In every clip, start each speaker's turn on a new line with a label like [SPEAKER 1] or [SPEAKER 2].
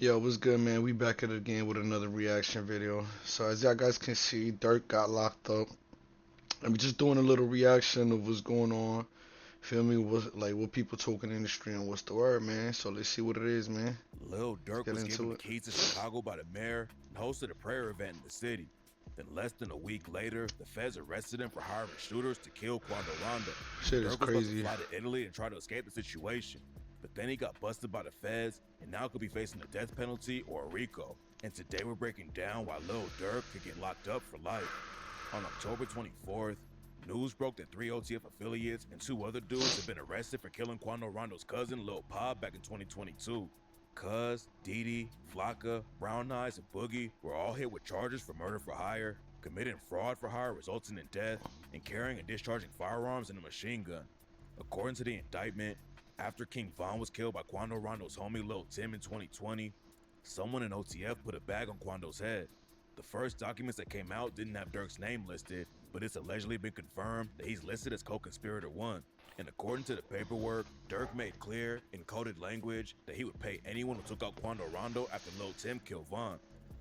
[SPEAKER 1] Yo, what's good, man? We back at it again with another reaction video. So as y'all guys can see, Dirk got locked up. I'm just doing a little reaction of what's going on. Feel me? What people talking in the street and what's the word, man? So let's see what it is, man.
[SPEAKER 2] Lil
[SPEAKER 1] Let's
[SPEAKER 2] Durk
[SPEAKER 1] get
[SPEAKER 2] was given
[SPEAKER 1] into
[SPEAKER 2] the
[SPEAKER 1] it.
[SPEAKER 2] keys to Chicago by the mayor and hosted a prayer event in the city. Then less than a week later, the feds arrested him for hiring shooters to kill Quando Rondo.
[SPEAKER 1] Shit is
[SPEAKER 2] Durk was about to
[SPEAKER 1] crazy.
[SPEAKER 2] fly to Italy and try to escape the situation, but then he got busted by the feds and now could be facing a death penalty or a RICO. And today we're breaking down why Lil Durk could get locked up for life. On October 24th, news broke that 3 OTF affiliates and 2 other dudes had been arrested for killing Quando Rondo's cousin Lil Pop back in 2022. Cuz, Didi, Flocka, Brown Eyes, and Boogie were all hit with charges for murder for hire, committing fraud for hire resulting in death, and carrying and discharging firearms and a machine gun. According to the indictment, after King Von was killed by Quando Rondo's homie Lil Tim in 2020, someone in OTF put a bag on Quando's head. The first documents that came out didn't have Dirk's name listed, but it's allegedly been confirmed that he's listed as co-conspirator 1. And according to the paperwork, Dirk made clear in coded language that he would pay anyone who took out Quando Rondo after Lil Tim killed Von.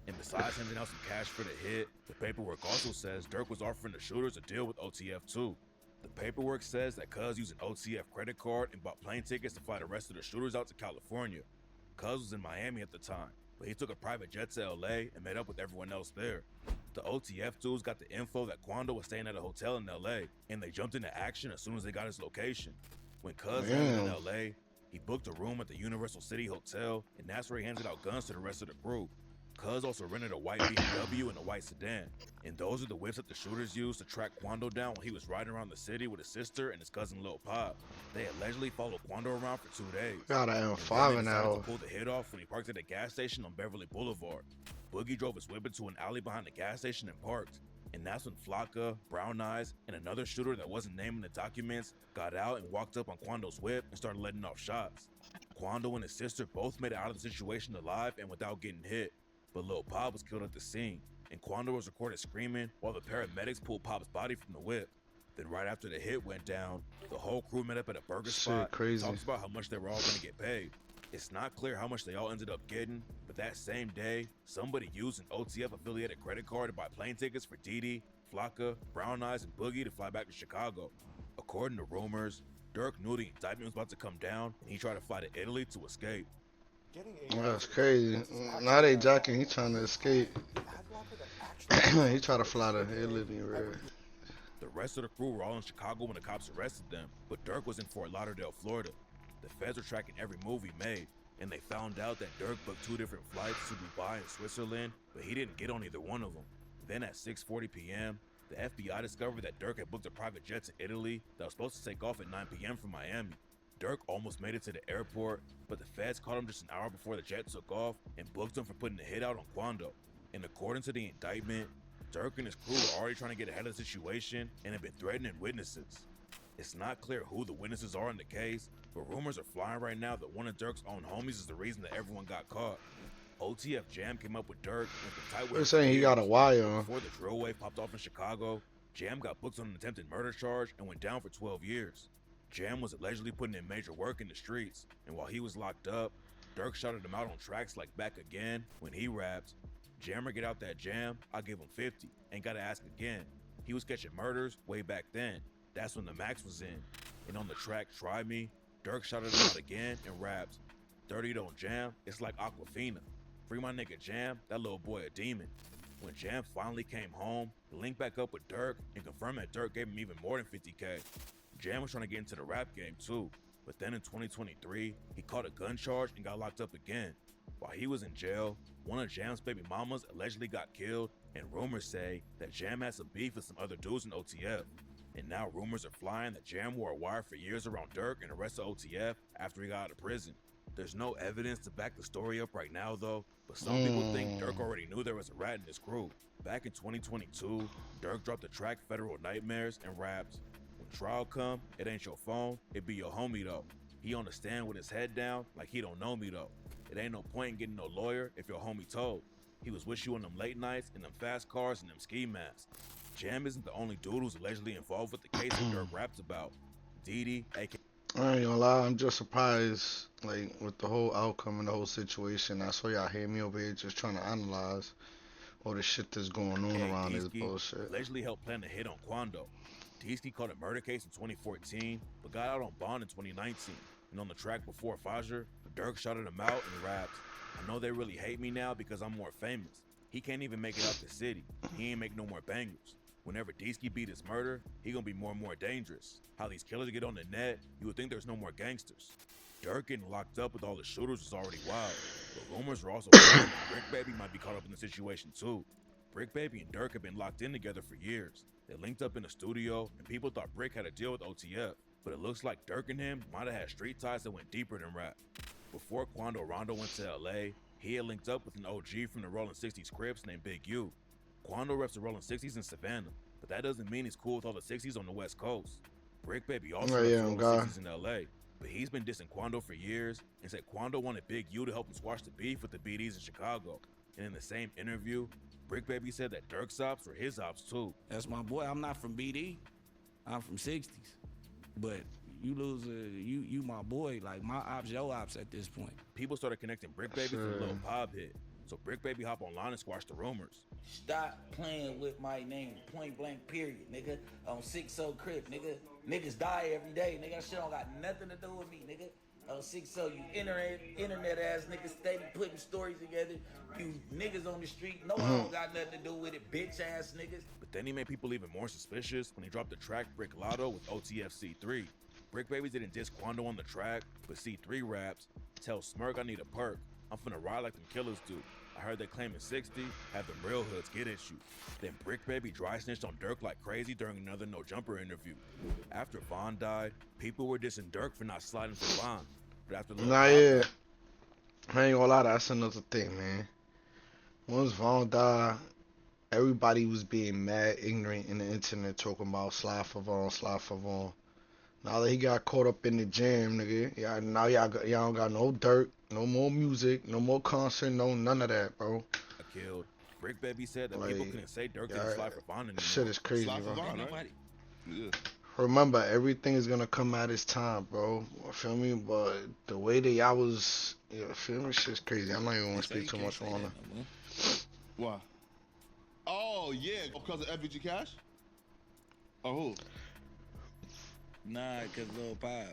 [SPEAKER 2] And besides handing out some cash for the hit, the paperwork also says Dirk was offering the shooters a deal with OTF too. The paperwork says that Cuz used an OTF credit card and bought plane tickets to fly the rest of the shooters out to California. Cuz was in Miami at the time, but he took a private jet to LA and met up with everyone else there. The OTF dudes got the info that Quando was staying at a hotel in LA, and they jumped into action as soon as they got his location. When Cuz landed in
[SPEAKER 1] Damn.
[SPEAKER 2] LA, he booked a room at the Universal City Hotel, and that's where he handed out guns to the rest of the group. Cuz also rented a white BMW and a white sedan, and those are the whips that the shooters used to track Quando down when he was riding around the city with his sister and his cousin Lil Pop. They allegedly followed Quando around for 2 days.
[SPEAKER 1] Got an
[SPEAKER 2] And then they
[SPEAKER 1] M5 in that
[SPEAKER 2] decided to
[SPEAKER 1] hoe.
[SPEAKER 2] pull the hit off when he parked at a gas station on Beverly Boulevard. Boogie drove his whip into an alley behind the gas station and parked. And that's when Flocka, Brown Eyes, and another shooter that wasn't named in the documents got out and walked up on Quando's whip and started letting off shots. Quando and his sister both made it out of the situation alive and without getting hit, but Lil Pop was killed at the scene, and Quando was recorded screaming while the paramedics pulled Pop's body from the whip. Then right after the hit went down, the whole crew met up at a burger
[SPEAKER 1] Shit
[SPEAKER 2] spot and
[SPEAKER 1] crazy.
[SPEAKER 2] talked about how much they were all gonna get paid. It's not clear how much they all ended up getting, but that same day, somebody used an OTF affiliated credit card to buy plane tickets for Didi, Flocka, Brown Eyes, and Boogie to fly back to Chicago. According to rumors, Dirk knew the indictment was about to come down and he tried to fly to Italy to escape.
[SPEAKER 1] That's crazy. Now they jacking. He trying to escape. He try to fly to Italy, right?
[SPEAKER 2] The rest of the crew were all in Chicago when the cops arrested them, but Dirk was in Fort Lauderdale, Florida. The feds were tracking every move he made, and they found out that Dirk booked 2 different flights to Dubai and Switzerland, but he didn't get on either one of them. Then at 6:40 p.m., the FBI discovered that Dirk had booked a private jet to Italy that was supposed to take off at 9 p.m. from Miami. Dirk almost made it to the airport, but the feds caught him just an hour before the jet took off and booked him for putting a hit out on Quando. And according to the indictment, Dirk and his crew were already trying to get ahead of the situation and had been threatening witnesses. It's not clear who the witnesses are in the case, but rumors are flying right now that one of Dirk's own homies is the reason that everyone got caught. OTF Jam came up with Dirk and been tight with
[SPEAKER 1] They're
[SPEAKER 2] him
[SPEAKER 1] saying
[SPEAKER 2] for
[SPEAKER 1] he got a
[SPEAKER 2] years.
[SPEAKER 1] wire.
[SPEAKER 2] Before the drill wave popped off in Chicago, Jam got booked on an attempted murder charge and went down for 12 years. Jam was allegedly putting in major work in the streets, and while he was locked up, Dirk shouted him out on tracks like Back Again when he rapped, "Jammer get out that jam, I'll give him 50, ain't gotta ask again." He was catching murders way back then. That's when the max was in. And on the track Try Me, Dirk shouted him out again and rapped, "Dirty don't jam, it's like Aquafina. Free my nigga Jam, that little boy a demon." When Jam finally came home, he linked back up with Dirk and confirmed that Dirk gave him even more than 50K. Jam was trying to get into the rap game too, but then in 2023, he caught a gun charge and got locked up again. While he was in jail, one of Jam's baby mamas allegedly got killed, and rumors say that Jam had some beef with some other dudes in OTF. And now rumors are flying that Jam wore a wire for years around Dirk and the rest of OTF after he got out of prison. There's no evidence to back the story up right now though, but some people think Dirk already knew there was a rat in his crew. Back in 2022, Dirk dropped the track Federal Nightmares and rapped, "When trial come, it ain't your phone, it be your homie though. He on the stand with his head down like he don't know me though. It ain't no point in getting no lawyer if your homie told. He was with you on them late nights in them fast cars and them ski masks." Jam isn't the only dude who's allegedly involved with the case that Dirk raps about. Didi, aka
[SPEAKER 1] I ain't gonna lie, I'm just surprised, like, with the whole outcome and the whole situation. I saw y'all hear me over here just trying to analyze all the shit that's going on
[SPEAKER 2] Hey,
[SPEAKER 1] around this
[SPEAKER 2] Deesky
[SPEAKER 1] bullshit.
[SPEAKER 2] allegedly helped plan the hit on Quando. Deesky caught a murder case in 2014, but got out on bond in 2019. And on the track before Fajer, Durk shouted him out and rapped, "I know they really hate me now because I'm more famous. He can't even make it out the city. He ain't make no more bangers. Whenever Deesky beat his murder, he gonna be more and more dangerous. How these killers get on the net, you would think there's no more gangsters." Durk getting locked up with all the shooters is already wild, but rumors are also flying that Brick Baby might be caught up in the situation too. Brick Baby and Durk have been locked in together for years. They linked up in the studio, and people thought Brick had a deal with OTF, but it looks like Durk and him might have had street ties that went deeper than rap. Before Quando Rondo went to LA, he had linked up with an OG from the Rolling 60s Crips named Big U. Quando reps the Rolling 60s in Savannah, but that doesn't mean he's cool with all the 60s on the West Coast. Brick Baby also
[SPEAKER 1] Oh
[SPEAKER 2] reps
[SPEAKER 1] yeah,
[SPEAKER 2] the Rolling
[SPEAKER 1] God.
[SPEAKER 2] 60s in LA, but he's been dissing Quando for years and said Quando wanted Big U to help him squash the beef with the BDs in Chicago. And in the same interview, Brick Baby said that Durk's ops were his ops too.
[SPEAKER 3] That's my boy. I'm not from BD. I'm from 60s. But you lose you my boy. Like my ops, your ops at this point.
[SPEAKER 2] People started connecting Brick Baby to the
[SPEAKER 1] Sure.
[SPEAKER 2] Lil Pop hit, so Brick Baby hopped online and squashed the rumors.
[SPEAKER 3] Stop playing with my name, point blank, period, nigga. On 6-0 Crip, nigga. Niggas die every day, nigga. That shit don't got nothing to do with me, nigga. On 6-0, you internet ass niggas steady putting stories together. You niggas on the street, no one don't got nothing to do with it, bitch ass niggas.
[SPEAKER 2] But then he made people even more suspicious when he dropped the track Brick Lotto with OTF C3. Brick Baby didn't diss Quando on the track, but C3 raps, "Tell Smirk I need a perk. I'm finna ride like them killers do. I heard they claiming 60, have them real hoods get at you." Then Brick Baby dry snitched on Durk like crazy during another No Jumper interview. After Von died, people were dissing Durk for not sliding for Von. But after Lil
[SPEAKER 1] Nah,
[SPEAKER 2] Pop
[SPEAKER 1] yeah. I ain't gonna lie, that's another thing, man. Once Vaughn died, everybody was being mad ignorant in the internet talking about slide for Vaughn, slide for Vaughn. Now that he got caught up in the jam, nigga, yeah, now y'all don't got no dirt, no more music, no more concert, no none of that, bro.
[SPEAKER 2] killed, Brick Baby said that people
[SPEAKER 1] Like,
[SPEAKER 2] couldn't say Durk didn't
[SPEAKER 1] yeah,
[SPEAKER 2] slide for Von
[SPEAKER 1] shit
[SPEAKER 2] anymore.
[SPEAKER 1] is crazy,
[SPEAKER 4] Slide for
[SPEAKER 1] bro.
[SPEAKER 4] Von, right?
[SPEAKER 3] Nobody.
[SPEAKER 4] Yeah.
[SPEAKER 1] Remember, everything is gonna come at its time, bro. Feel me? But the way that y'all was, yeah, feel me? Shit's crazy. I'm not even gonna
[SPEAKER 3] Say
[SPEAKER 1] speak
[SPEAKER 3] you
[SPEAKER 1] too
[SPEAKER 3] can't
[SPEAKER 1] much
[SPEAKER 3] say
[SPEAKER 1] on
[SPEAKER 3] that
[SPEAKER 1] it.
[SPEAKER 3] no more.
[SPEAKER 4] Why? Oh yeah, because of FBG Cash. Oh who?
[SPEAKER 3] Nah, cause Lil Pop.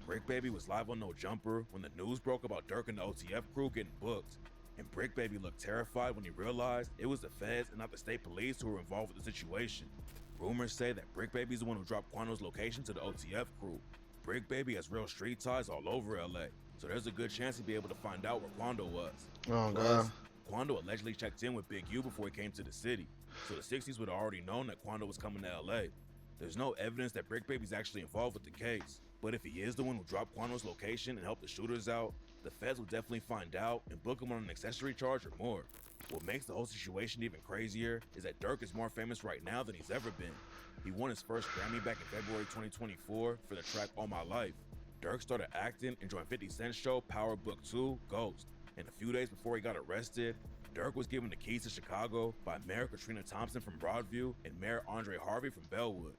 [SPEAKER 2] Brick Baby was live on No Jumper when the news broke about Durk and the OTF crew getting booked. And Brick Baby looked terrified when he realized it was the feds and not the state police who were involved with the situation. Rumors say that Brick Baby's the one who dropped Quando's location to the OTF crew. Brick Baby has real street ties all over LA, so there's a good chance he'd be able to find out where Quando was.
[SPEAKER 1] Oh
[SPEAKER 2] Plus,
[SPEAKER 1] god.
[SPEAKER 2] Quando allegedly checked in with Big U before he came to the city, so the 60s would have already known that Quando was coming to LA. There's no evidence that Brick Baby's actually involved with the case, but if he is the one who dropped Quando's location and helped the shooters out, the feds will definitely find out and book him on an accessory charge or more. What makes the whole situation even crazier is that Durk is more famous right now than he's ever been. He won his first Grammy back in February 2024 for the track All My Life. Dirk started acting and joined 50 Cent's show Power Book 2 Ghost. And a few days before he got arrested, Dirk was given the keys to Chicago by Mayor Katrina Thompson from Broadview and Mayor Andre Harvey from Bellwood.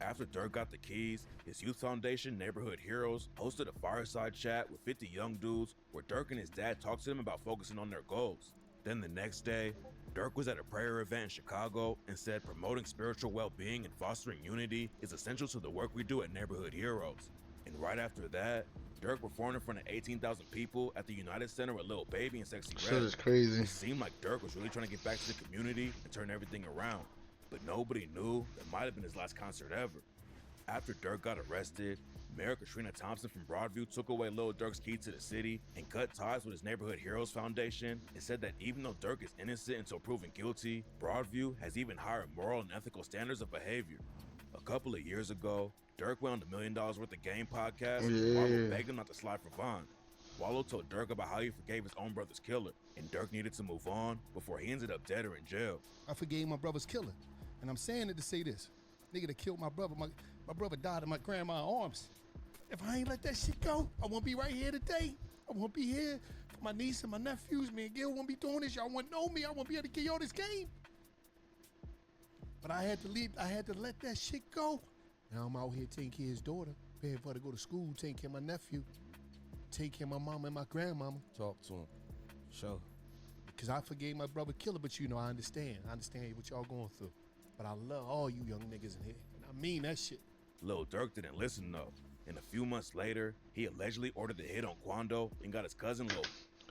[SPEAKER 2] After Dirk got the keys, his youth foundation, Neighborhood Heroes, hosted a fireside chat with 50 young dudes where Dirk and his dad talked to them about focusing on their goals. Then the next day, Dirk was at a prayer event in Chicago and said promoting spiritual well-being and fostering unity is essential to the work we do at Neighborhood Heroes. And right after that, Dirk performed in front of 18,000 people at the United Center with Lil Baby and Sexy
[SPEAKER 1] Shit
[SPEAKER 2] Red.
[SPEAKER 1] is crazy.
[SPEAKER 2] It seemed like Dirk was really trying to get back to the community and turn everything around, but nobody knew that might have been his last concert ever. After Dirk got arrested, Mayor Katrina Thompson from Broadview took away Lil Durk's key to the city and cut ties with his Neighborhood Heroes Foundation and said that even though Dirk is innocent until proven guilty, Broadview has even higher moral and ethical standards of behavior. A couple of years ago, Dirk went on the $1 Million Worth of Game podcast and Wallow
[SPEAKER 1] Yeah.
[SPEAKER 2] begged him not to slide for Von. Wallow told Dirk about how he forgave his own brother's killer, and Dirk needed to move on before he ended up dead or in jail.
[SPEAKER 5] I forgave my brother's killer. And I'm saying it to say this. Nigga that killed my brother, my brother died in my grandma's arms. If I ain't let that shit go, I won't be right here today. I won't be here for my niece and my nephews. Me and Gil won't be doing this. Y'all won't know me. I won't be able to give y'all this game. But I had to leave. I had to let that shit go. Now I'm out here taking care of his daughter. preparing for to go to school, taking care of my nephew, taking care of my mama and my grandmama.
[SPEAKER 2] Talk to him. Sure.
[SPEAKER 5] Because I forgave my brother killer, but you know, I understand. I understand what y'all going through. But I love all you young niggas in here. And I mean that shit.
[SPEAKER 2] Lil Durk didn't listen though. And a few months later, he allegedly ordered the hit on Quando and got his cousin Lil.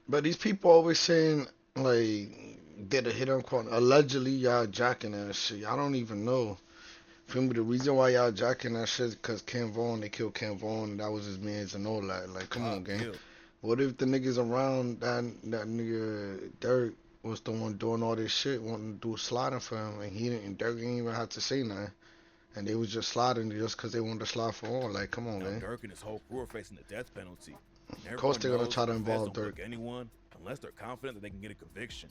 [SPEAKER 1] But these people always saying like did a hit on quote. Allegedly, y'all jacking that shit. I don't even know. Feel me? The reason why y'all jacking that shit is because Cam Vaughn, they killed Cam Vaughn, and that was his man's and all that. Like, come on, gang.
[SPEAKER 2] Kill.
[SPEAKER 1] What if the niggas around that nigga Dirk was the one doing all this shit, wanting to do sliding for him, and he didn't, and Dirk didn't even have to say nothing, and they was just sliding just because they wanted to slide for all. Like, come on,
[SPEAKER 2] Now
[SPEAKER 1] man.
[SPEAKER 2] Dirk and his whole crew are facing the death penalty.
[SPEAKER 1] Of course they're gonna try to
[SPEAKER 2] Everyone knows
[SPEAKER 1] involve
[SPEAKER 2] the feds don't
[SPEAKER 1] Dirk.
[SPEAKER 2] book anyone unless they're confident that they can get a conviction.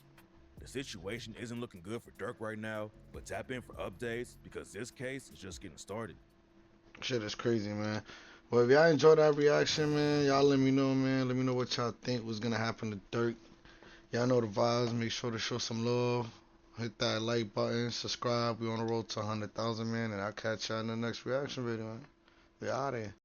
[SPEAKER 2] The situation isn't looking good for Dirk right now, but tap in for updates because this case is just getting started.
[SPEAKER 1] Shit is crazy, man. Well, if y'all enjoyed that reaction, man, y'all let me know, man. Let me know what y'all think was gonna happen to Dirk. Y'all know the vibes. Make sure to show some love. Hit that like button, subscribe. We on the road to 100,000, man, and I'll catch y'all in the next reaction video, man. We out here.